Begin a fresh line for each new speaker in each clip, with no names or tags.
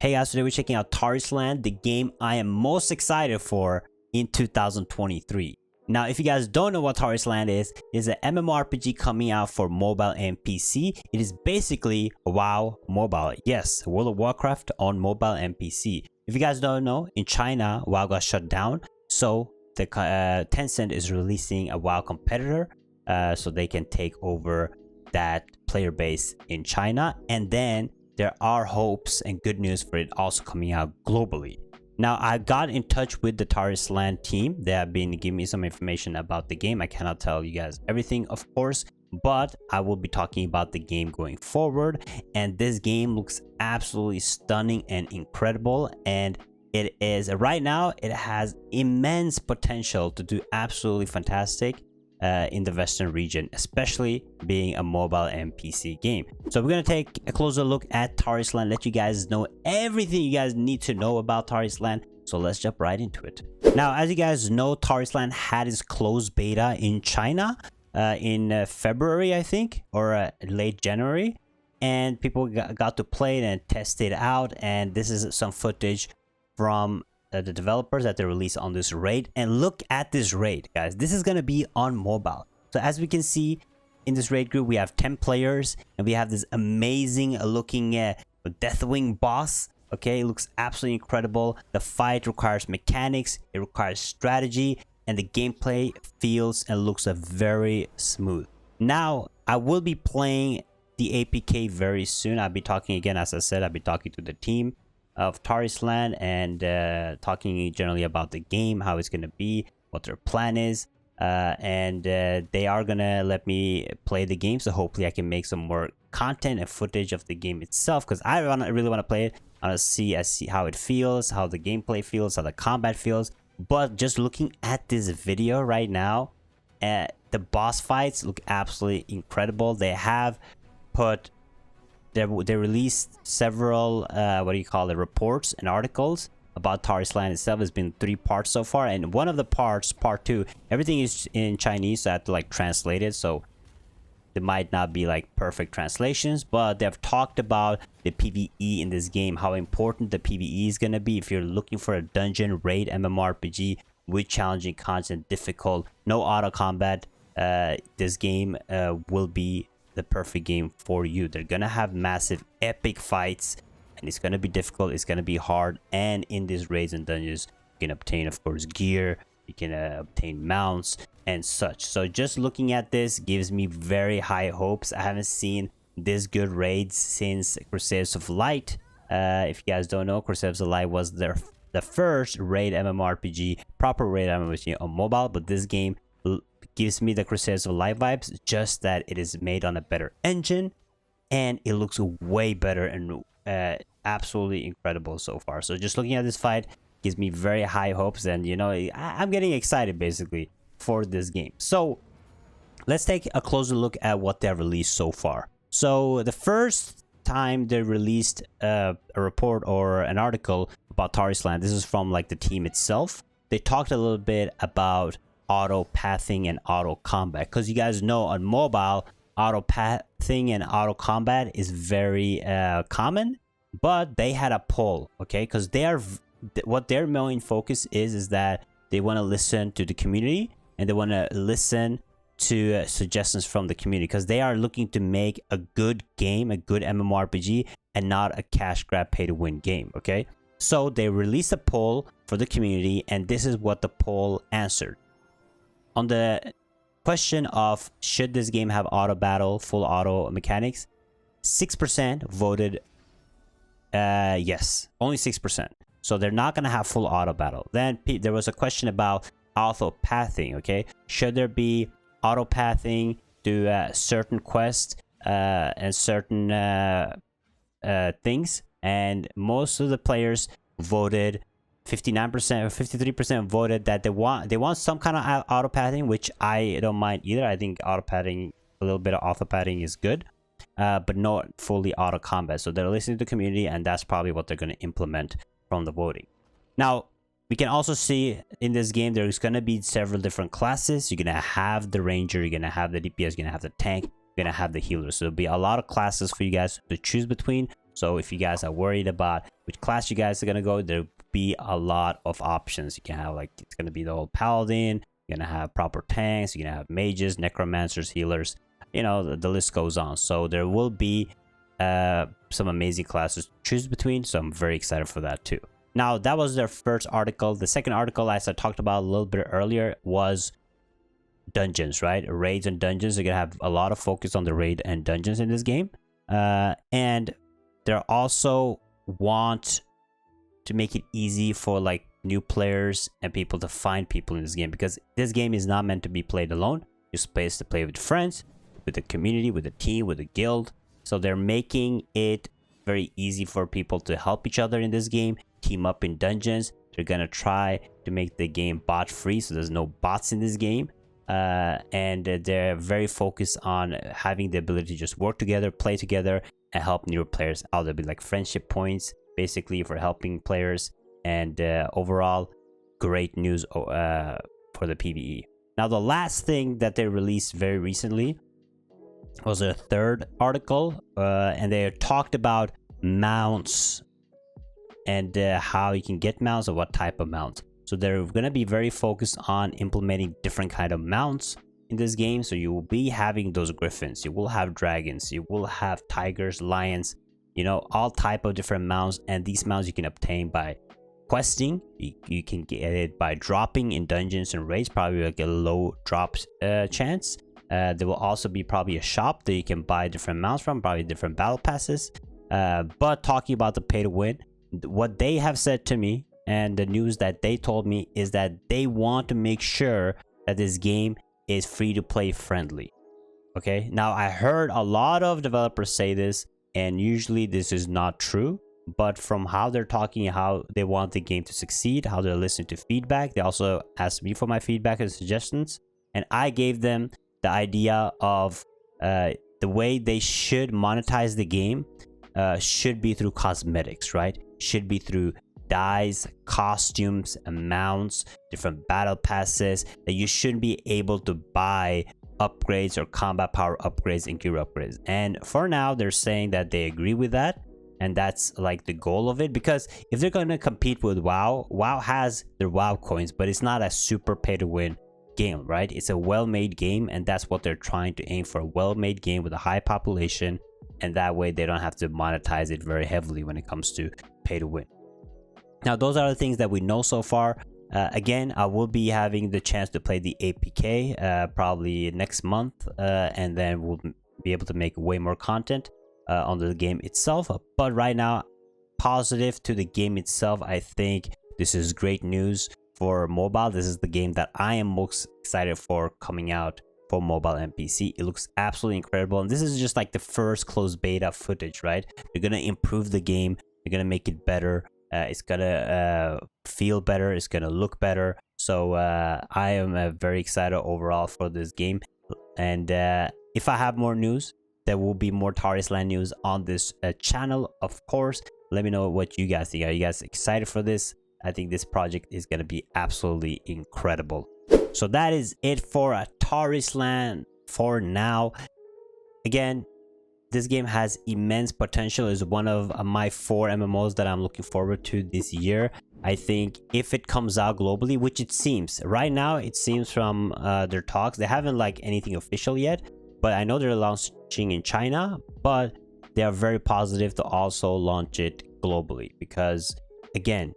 Hey guys, today we're checking out Tarisland, the game I am most excited for in 2023. Now, if you guys don't know what Tarisland is, it's an MMORPG coming out for mobile and PC. It is basically WoW mobile. Yes, World of Warcraft on mobile and PC. If you guys don't know, in China, WoW got shut down. So the Tencent is releasing a WoW competitor so they can take over that player base in China. And then there are hopes and good news for it also coming out globally. Now, I got in touch with the Tarisland team. They have been giving me some information about the game. I cannot tell you guys everything, of course, but I will be talking about the game going forward. And this game looks absolutely stunning and incredible. And it is, right now, it has immense potential to do absolutely fantastic in the Western region, especially being a mobile and PC game. So we're going to take a closer look at Tarisland, let you guys know everything you guys need to know about Tarisland. So let's jump right into it. Now, as you guys know, Tarisland had its closed beta in China in February, I think, or late January. And people got to play it and test it out. And this is some footage from the developers that they released on this raid. And look at this raid, guys. This is going to be on mobile. So as we can see in this raid group, we have 10 players and we have this amazing looking Deathwing boss. Okay, it looks absolutely incredible. The fight requires mechanics, it requires strategy, and the gameplay feels and looks very smooth. Now, I will be playing the APK very soon. I'll be talking again, as I said, I'll be talking to the team of Tarisland and talking generally about the game, how it's going to be, what their plan is, and they are going to let me play the game, so hopefully I can make some more content and footage of the game itself, because I really want to play it. I want to see how it feels, how the gameplay feels, how the combat feels. But just looking at this video right now, the boss fights look absolutely incredible. They have put they released several reports and articles about Tarisland itself. It's been 3 parts so far, and one of the parts, part 2, everything is in Chinese, so I have to like translate it, so there might not be like perfect translations, but they've talked about the PvE in this game, how important the PvE is going to be if you're looking for a dungeon raid MMORPG with challenging content, difficult, no auto combat. This game will be the perfect game for you. They're gonna have massive epic fights, and it's gonna be difficult, it's gonna be hard. And in these raids and dungeons, you can obtain, of course, gear, you can obtain mounts and such. So just looking at this gives me very high hopes. I haven't seen this good raids since Crusades of Light. If you guys don't know, Crusades of Light was the first raid MMORPG, proper raid MMORPG on mobile, but this game gives me the Crusades of Light vibes, just that it is made on a better engine and it looks way better and absolutely incredible so far. So just looking at this fight gives me very high hopes, and you know, I'm getting excited basically for this game. So let's take a closer look at what they have released so far. So the first time they released a report or an article about Tarisland, this is from like the team itself. They talked a little bit about auto pathing and auto combat, because you guys know on mobile, auto pathing and auto combat is very common, but they had a poll, okay, because they are what their main focus is that they want to listen to the community and they want to listen to suggestions from the community, because they are looking to make a good game, a good MMORPG, and not a cash grab pay to win game. Okay, so they released a poll for the community, and this is what the poll answered. On the question of should this game have auto battle, full auto mechanics, 6% voted yes, only 6%. So they're not going to have full auto battle. Then there was a question about auto pathing. Okay, should there be auto pathing to certain quests and certain things? And most of the players voted, 59% or 53% voted that they want some kind of auto pathing, which I don't mind either. I think auto pathing, a little bit of auto pathing is good, but not fully auto combat. So they're listening to the community, and that's probably what they're going to implement from the voting. Now, we can also see in this game there's going to be several different classes. You're going to have the ranger, you're going to have the DPS, you're going to have the tank, you're going to have the healer. So there'll be a lot of classes for you guys to choose between. So if you guys are worried about which class you guys are gonna go, there'll be a lot of options. You can have like, it's gonna be the old paladin, you're gonna have proper tanks, you're gonna have mages, necromancers, healers, you know, the list goes on. So there will be some amazing classes to choose between, so I'm very excited for that too. Now that was their first article. The second article, as I talked about a little bit earlier, was dungeons, right? Raids and dungeons. They're gonna have a lot of focus on the raid and dungeons in this game, and they also want to make it easy for like new players and people to find people in this game, because this game is not meant to be played alone. It's supposed to play with friends, with the community, with the team, with the guild. So they're making it very easy for people to help each other in this game, team up in dungeons. They're gonna try to make the game bot free, so there's no bots in this game. And they're very focused on having the ability to just work together, play together, and help newer players out. There'll be like friendship points basically for helping players, and overall great news for the PvE. Now the last thing that they released very recently was a third article, and they talked about mounts and how you can get mounts or what type of mounts. So they're going to be very focused on implementing different kind of mounts in this game. So you will be having those griffins, you will have dragons, you will have tigers, lions, you know, all type of different mounts. And these mounts you can obtain by questing. You can get it by dropping in dungeons and raids, probably like a low drop chance. There will also be probably a shop that you can buy different mounts from, probably different battle passes. But talking about the pay to win, what they have said to me and the news that they told me is that they want to make sure that this game is free to play friendly. Okay, now I heard a lot of developers say this, and usually this is not true, but from how they're talking, how they want the game to succeed, how they're listening to feedback, they also asked me for my feedback and suggestions, and I gave them the idea of the way they should monetize the game should be through cosmetics, right? Should be through dyes, costumes, mounts, different battle passes, that you shouldn't be able to buy upgrades or combat power upgrades and gear upgrades. And for now, they're saying that they agree with that, and that's like the goal of it, because if they're going to compete with WoW, WoW has their WoW coins, but it's not a super pay to win game, right? It's a well-made game, and that's what they're trying to aim for, a well-made game with a high population, and that way they don't have to monetize it very heavily when it comes to pay to win. Now those are the things that we know so far. Again, I will be having the chance to play the APK probably next month, and then we'll be able to make way more content on the game itself. But right now, positive to the game itself. I think this is great news for mobile. This is the game that I am most excited for coming out for mobile and PC. It looks absolutely incredible, and this is just like the first closed beta footage, right? They're gonna improve the game, they're gonna make it better, it's gonna feel better, it's gonna look better. So I am very excited overall for this game, and if I have more news, there will be more Tarisland news on this channel, of course. Let me know what you guys think. Are you guys excited for this? I think this project is going to be absolutely incredible. So that is it for Tarisland for now. Again, this game has immense potential. It's one of my 4 MMOs that I'm looking forward to this year. I think if it comes out globally, which it seems right now, it seems from their talks, they haven't like anything official yet, but I know they're launching in China, but they are very positive to also launch it globally, because again,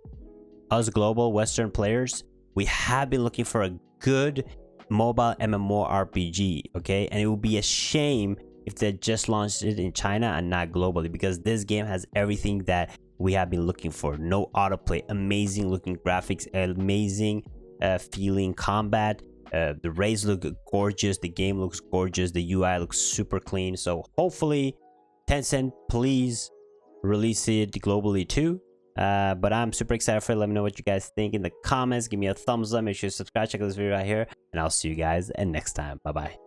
us global Western players, we have been looking for a good mobile MMORPG, okay? And it would be a shame if they just launched it in China and not globally, because this game has everything that we have been looking for. No autoplay, amazing looking graphics, amazing feeling combat, the raids look gorgeous, the game looks gorgeous, the UI looks super clean. So hopefully Tencent, please release it globally too. But I'm super excited for it. Let me know what you guys think in the comments. Give me a thumbs up, make sure you subscribe, check out this video right here, and I'll see you guys next time. Bye bye.